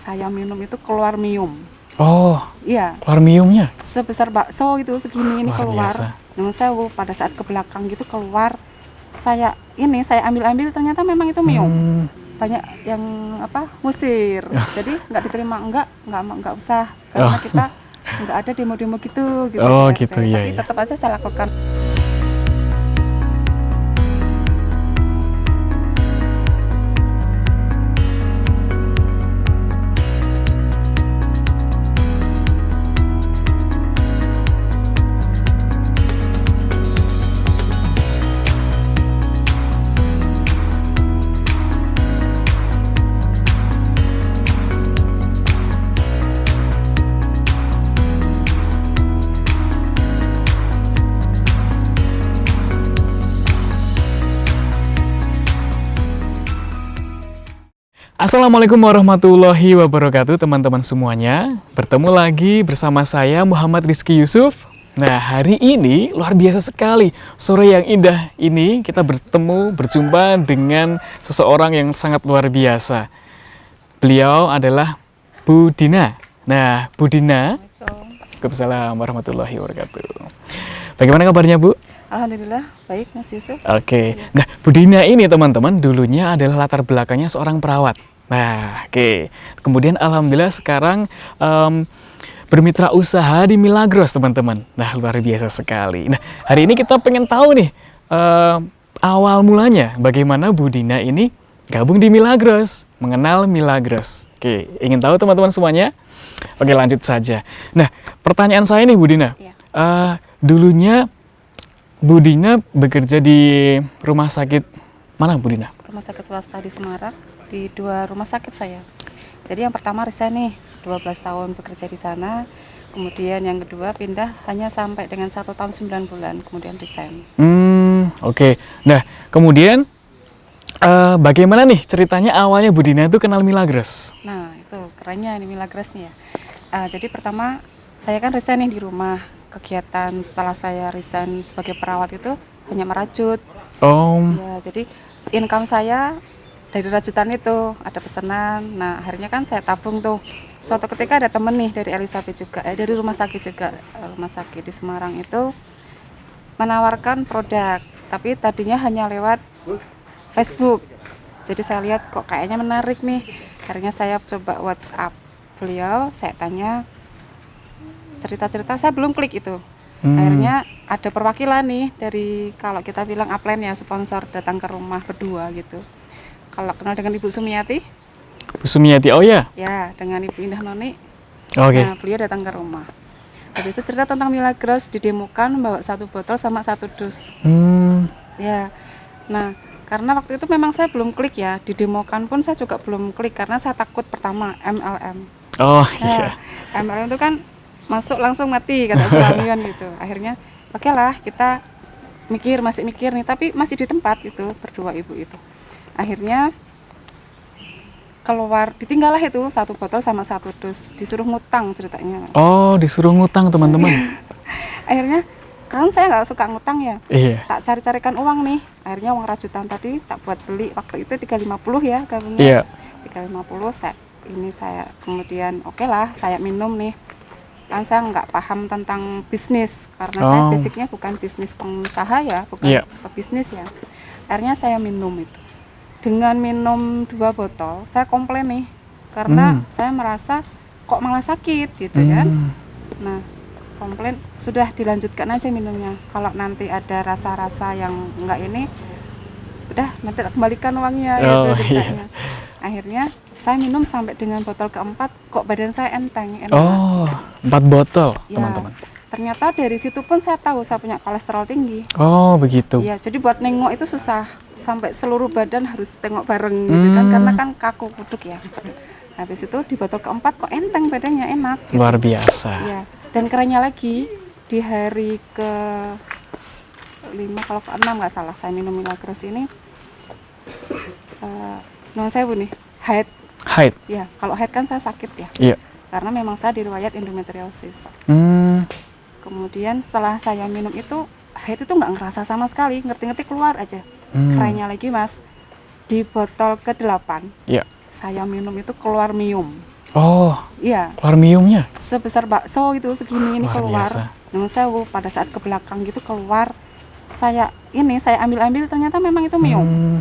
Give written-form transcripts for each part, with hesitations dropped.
saya minum itu keluar mium. Oh, Iya, keluar miumnya. sebesar bakso itu segini ini Luar keluar. biasa. Namun saya pada saat ke belakang gitu keluar, saya ambil-ambil ternyata memang itu mium. Banyak yang musir, jadi nggak diterima, nggak usah karena kita nggak ada demo-demo gitu di Oh, RT. gitu, iya, Tapi iya. tetap aja saya lakukan. Assalamualaikum warahmatullahi wabarakatuh teman-teman semuanya. Bertemu lagi bersama saya Muhammad Rizky Yusuf. Nah, hari ini luar biasa sekali. Sore yang indah ini kita berjumpa dengan seseorang yang sangat luar biasa. Beliau adalah Bu Dina. Nah, Bu Dina, Waalaikumsalam warahmatullahi wabarakatuh. Bagaimana kabarnya, Bu? Alhamdulillah baik Mas Yusuf. Oke. Nah, Bu Dina ini teman-teman dulunya adalah latar belakangnya seorang perawat. Nah, oke. Kemudian alhamdulillah sekarang bermitra usaha di Milagros, teman-teman. Nah, luar biasa sekali. Nah, hari ini kita pengen tahu nih awal mulanya bagaimana Bu Dina ini gabung di Milagros, mengenal Milagros. Oke, ingin tahu teman-teman semuanya? Oke, lanjut saja. Nah, pertanyaan saya nih Bu Dina. Iya. Dulunya Bu Dina bekerja di rumah sakit mana, Bu Dina? Rumah sakit swasta di Semarang, di 2 rumah sakit saya. Jadi yang pertama resign nih, 12 tahun bekerja di sana. Kemudian yang kedua pindah hanya sampai dengan 1 tahun 9 bulan, kemudian resign. Oke. Nah, kemudian bagaimana nih ceritanya awalnya Bu Dina itu kenal Milagros? Nah, itu kerennya ini Milagros nih ya. Jadi pertama saya kan resign nih di rumah. Kegiatan setelah saya resign sebagai perawat itu hanya merajut. Oh. Ya, jadi income saya dari rajutan itu ada pesanan. Nah, akhirnya kan saya tabung tuh. Suatu ketika ada temen nih dari Elizabeth juga, dari rumah sakit juga, rumah sakit di Semarang itu menawarkan produk, tapi tadinya hanya lewat Facebook. Jadi saya lihat kok kayaknya menarik nih. Akhirnya saya coba WhatsApp beliau, saya tanya cerita-cerita, saya belum klik itu. Akhirnya ada perwakilan nih dari, kalau kita bilang upline ya, sponsor datang ke rumah berdua gitu. Kalau kenal dengan Ibu Sumiati? Bu Sumiati, oh ya? Ya, dengan Ibu Indah Noni. Oke. Nah, beliau datang ke rumah. Habis itu cerita tentang Milagros, didemokan bawa 1 botol sama 1 dus. Ya, nah karena waktu itu memang saya belum klik ya, didemokan pun saya juga belum klik karena saya takut pertama MLM. Oh Nah, iya. MLM itu kan masuk langsung mati kata suami kan gitu. Akhirnya oke lah, kita masih mikir nih, tapi masih di tempat itu berdua ibu itu. Akhirnya keluar, ditinggal lah itu 1 botol sama 1 dus, disuruh ngutang ceritanya. Oh, disuruh ngutang teman-teman. Akhirnya kan saya nggak suka ngutang ya, Iya. tak cari-carikan uang nih. Akhirnya uang rajutan tadi tak buat beli, waktu itu 350 ya gabungnya. Iya. 350 saya kemudian oke lah saya minum nih. Kan saya nggak paham tentang bisnis karena saya basicnya bukan bisnis pengusaha ya, bukan pebisnis ya. Akhirnya saya minum itu. Dengan minum 2 botol saya komplain nih karena saya merasa kok malah sakit gitu kan. Nah, komplain, sudah dilanjutkan aja minumnya. Kalau nanti ada rasa-rasa yang enggak ini, udah nanti kembalikan uangnya gitu ceritanya. Akhirnya saya minum sampai dengan botol keempat, kok badan saya enteng, enak. Oh, 4 botol, ya, teman-teman. Ternyata dari situ pun saya tahu saya punya kolesterol tinggi. Oh, begitu. Iya, jadi buat nengok itu susah, sampai seluruh badan harus tengok bareng gitu kan, karena kan kaku kuduk ya. Habis itu di botol keempat kok enteng badannya, enak. Gitu. Luar biasa. Iya, dan kerennya lagi di hari ke 5 kalau ke 6 nggak salah saya minum Milagros ini. Non saya nih, haid. Ya, kalau haid kan saya sakit ya. Iya. Karena memang saya diriwayat endometriosis. Kemudian setelah saya minum itu, haid itu nggak ngerasa sama sekali, ngerti-ngerti keluar aja. Kerennya lagi Mas, di botol ke-8 saya minum itu keluar mium. Oh, Iya, keluar minumnya. sebesar bakso itu segini ini Luar keluar. biasa. Namun saya pada saat ke belakang gitu keluar, saya ambil-ambil ternyata memang itu miom. Hmm,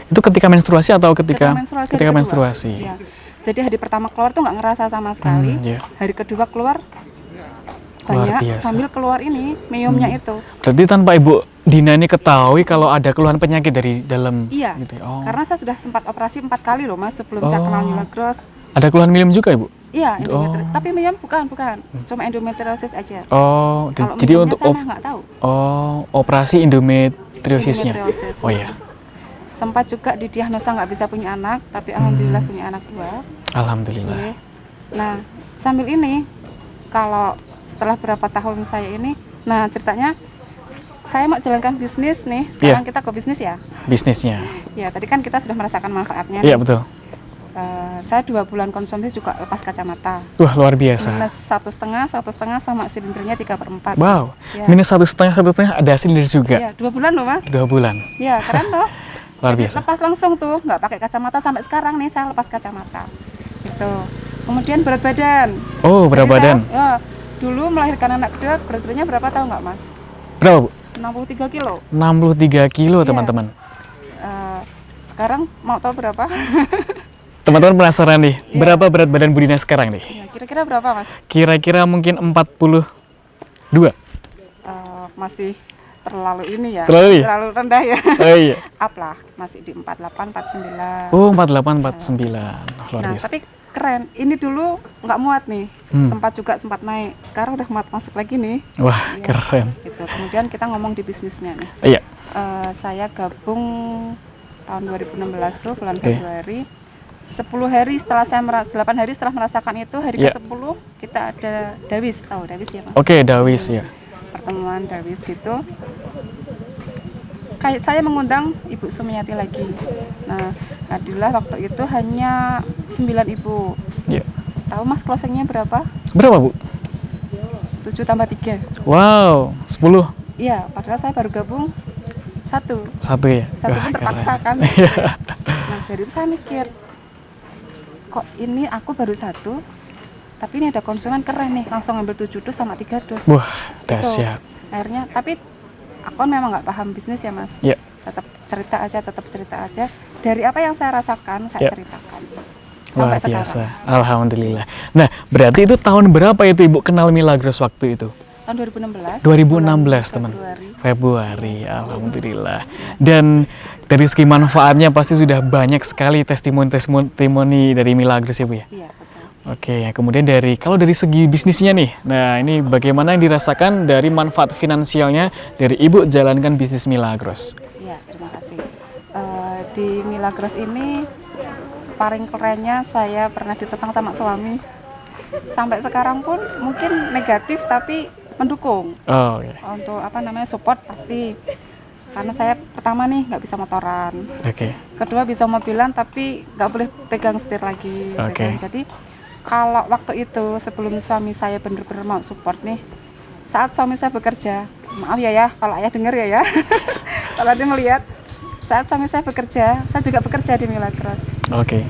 itu ketika menstruasi atau ketika menstruasi, ketika hari kedua. menstruasi? Iya. Jadi hari pertama keluar tuh nggak ngerasa sama sekali. Iya. Hari kedua keluar Luar banyak biasa. sambil keluar ini miomnya itu. Berarti tanpa Ibu Dina ini ketahui kalau ada keluhan penyakit dari dalam Iya. gitu ya? Oh. Karena saya sudah sempat operasi 4 kali loh Mas sebelum saya kenal Milagros. Ada keluhan minum juga Ibu? Iya, endometriosis. Tapi miom bukan. Cuma endometriosis aja. Oh, Kalau jadi miomnya untuk saya mah nggak tahu. operasi endometriosisnya. Endometriosis. Oh iya. Sempat juga didiagnosa nggak bisa punya anak, tapi alhamdulillah punya anak 2. Alhamdulillah. Oke. Nah, sambil ini, kalau setelah berapa tahun saya ini, nah ceritanya saya mau jalankan bisnis nih. Sekarang kita ke bisnis ya. Bisnisnya. Ya, tadi kan kita sudah merasakan manfaatnya. Iya, betul. Saya 2 bulan konsumsi juga lepas kacamata. Wah, luar biasa. Minus 1,5 sama silindernya 3/4. Wow. Ya. Minus 1,5 ada silinder juga. Iya, 2 bulan loh Mas. 2 bulan. Iya, keren toh. Luar Jadi biasa. lepas langsung tuh, nggak pakai kacamata sampai sekarang nih saya lepas kacamata. Gitu. Kemudian berat badan. Oh, berat Jadi badan. Saya, dulu melahirkan anak kedua berat badannya berapa tahu nggak Mas? Berapa, Bu? 63 kilo. 63 kilo, Iya. teman-teman. Sekarang mau tahu berapa? Teman-teman penasaran nih, berapa berat badan Bu Dina sekarang nih? Ya, kira-kira berapa Mas? Kira-kira mungkin 42. Masih terlalu ini ya. Terlalu ya? Terlalu rendah ya. Oh iya. Up lah, masih di 48, 49. Oh, 48, 49. Luar Nah, biasa. tapi keren. Ini dulu nggak muat nih. Sempat naik. Sekarang udah muat masuk lagi nih. Wah, Iya. keren. Gitu. Kemudian kita ngomong di bisnisnya nih. Iya. Saya gabung tahun 2016 tuh bulan Oke. Februari. 10 hari setelah 8 hari setelah merasakan itu, hari Iya. ke-10 kita ada Dawis, tahu Dawis ya Mas? Oke, Dawis ya. Pertemuan Dawis gitu. Kayak saya mengundang Ibu Sumiati lagi. Nah, alhamdulillah waktu itu hanya 9 ibu. Iya. Tahu Mas closingnya berapa? Berapa, Bu? 7 tambah 3. Wow, 10. Iya, padahal saya baru gabung satu Ya. pun Wah, terpaksa keren. kan. Iya. Nah, dari itu saya mikir, kok ini aku baru satu, tapi ini ada konsumen keren nih, langsung ambil 7 dus sama 3 dus. Wah, dahsyat. Akhirnya, tapi aku kan memang nggak paham bisnis ya Mas. Iya. Tetap cerita aja. Dari apa yang saya rasakan, saya Iya. ceritakan. Luar Sampai biasa. sekarang. Alhamdulillah. Nah, berarti itu tahun berapa itu Ibu kenal Milagros waktu itu? Tahun 2016. 2016, teman. Februari. Februari, alhamdulillah. Dan dari segi manfaatnya pasti sudah banyak sekali testimoni dari Milagros ya Bu ya. Iya, betul. Oke, kemudian kalau dari segi bisnisnya nih, nah ini bagaimana yang dirasakan dari manfaat finansialnya dari Ibu jalankan bisnis Milagros? Iya, terima kasih. Di Milagros ini paling kerennya saya pernah ditentang sama suami. Sampai sekarang pun mungkin negatif tapi mendukung. Oh, oke. Untuk support pasti. Karena saya pertama nih nggak bisa motoran. Oke. Kedua bisa mobilan tapi nggak boleh pegang setir lagi. gitu Oke. kan. Jadi kalau waktu itu sebelum suami saya benar-benar mau support nih, saat suami saya bekerja, maaf ya kalau ayah dengar ya. Kalau dia melihat, saat suami saya bekerja, saya juga bekerja di Milagros. Oke.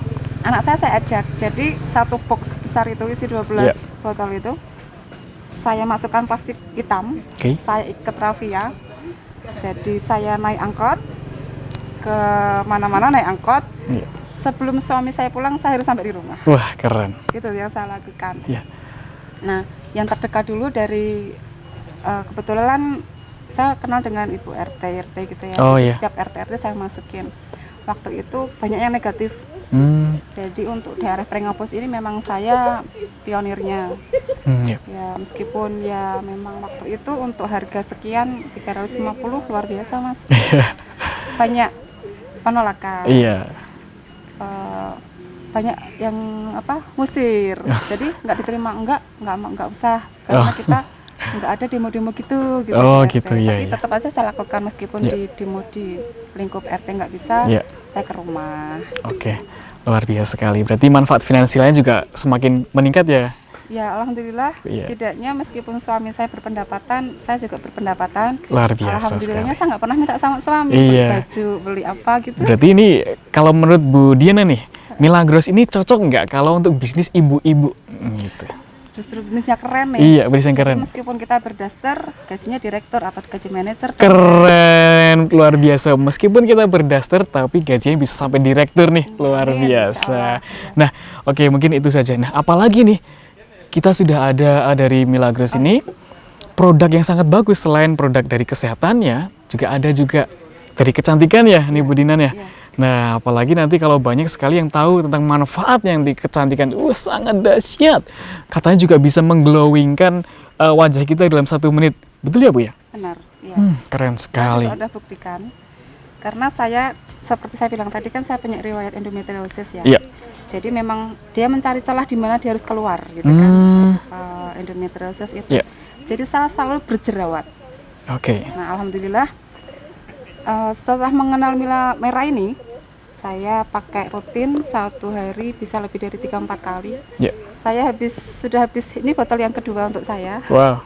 Anak saya ajak, jadi satu box besar itu isi 12 botol itu, saya masukkan plastik hitam, Oke. saya ikat rafia, jadi saya naik angkot, ke mana-mana naik angkot, Iya. sebelum suami saya pulang, saya harus sampai di rumah. Wah, keren. Itu yang saya lakukan. Iya. Nah, yang terdekat dulu dari kebetulan saya kenal dengan Ibu RT gitu ya. Oh, Jadi iya. setiap RT saya masukin. Waktu itu banyak yang negatif. Jadi untuk daerah Prengapus ini memang saya pionirnya. Iya. Ya meskipun ya memang waktu itu untuk harga sekian 350 luar biasa Mas. Banyak penolakan. Iya. Banyak yang musir. Jadi nggak diterima, nggak usah karena kita nggak ada demo-demo gitu Oh, di RT. gitu, iya, Tapi iya. tetap aja saya lakukan meskipun di demo di lingkup RT nggak bisa, Iya. saya ke rumah. Oke. Luar biasa sekali. Berarti manfaat finansialnya juga semakin meningkat ya? Ya alhamdulillah, Iya. setidaknya meskipun suami saya berpendapatan, saya juga berpendapatan. Luar biasa Alhamdulillahnya sekali. saya nggak pernah minta sama suami Iya. beli baju, beli apa gitu. Berarti ini kalau menurut Bu Diana nih, Milagros ini cocok nggak kalau untuk bisnis ibu-ibu? Gitu. Justru bisnisnya keren nih. Iya, bisnis yang Jadi keren. meskipun kita berdaster, gajinya direktur atau gaji manajer. Keren, luar biasa. Meskipun kita berdaster, tapi gajinya bisa sampai direktur nih, luar Amin, biasa. insyaallah. Nah, oke, mungkin itu saja. Nah, apalagi nih, kita sudah ada dari Milagros ini produk yang sangat bagus. Selain produk dari kesehatannya, juga ada juga dari kecantikan ya, nih Bu Dinan ya. Iya. Nah, apalagi nanti kalau banyak sekali yang tahu tentang manfaat yang di kecantikan, sangat dahsyat. Katanya juga bisa mengglowingkan wajah kita dalam 1 menit. Betul ya Bu ya? Benar, iya. Keren Saya sekali. juga udah buktikan. Karena saya, seperti saya bilang tadi kan saya punya riwayat endometriosis ya. Iya. Jadi memang dia mencari celah di mana dia harus keluar gitu kan. Endometriosis itu. Iya. Jadi saya selalu berjerawat. Oke. Nah, alhamdulillah setelah mengenal Mila Merah ini, saya pakai rutin 1 hari bisa lebih dari 3-4 kali. Ya. Saya sudah habis ini botol yang kedua untuk saya. Wow.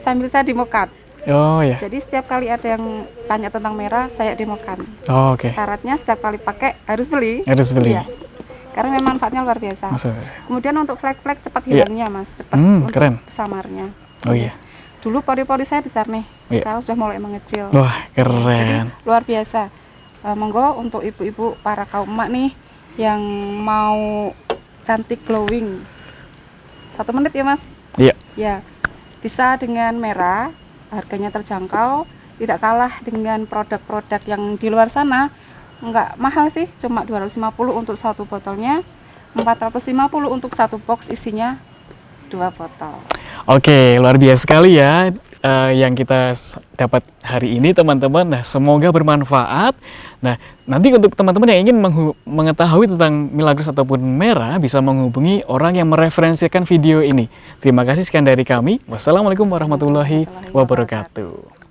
Sambil saya demokan. Oh ya. Jadi setiap kali ada yang tanya tentang merah, saya demokan. Oh, oke. Syaratnya setiap kali pakai harus beli. Harus beli. Iya. Karena memang manfaatnya luar biasa. Masuk. Kemudian untuk flek-flek cepat Iya. hilangnya, Mas. Cepat untuk Keren. samarnya. Oh iya. Dulu pori-pori saya besar nih. Iya. Sekarang sudah mulai mengecil. Wah, Jadi keren. luar biasa. Monggo untuk ibu-ibu para kaum emak nih yang mau cantik glowing. 1 menit ya, Mas. Iya. Ya. Bisa dengan merah, harganya terjangkau, tidak kalah dengan produk-produk yang di luar sana. Enggak mahal sih, cuma 250 untuk 1 botolnya, 450 untuk 1 box isinya 2 botol. Oke, luar biasa sekali ya yang kita dapat hari ini teman-teman. Nah, semoga bermanfaat. Nah, nanti untuk teman-teman yang ingin mengetahui tentang Milagros ataupun Merah, bisa menghubungi orang yang mereferensikan video ini. Terima kasih sekian dari kami. Wassalamualaikum warahmatullahi wabarakatuh.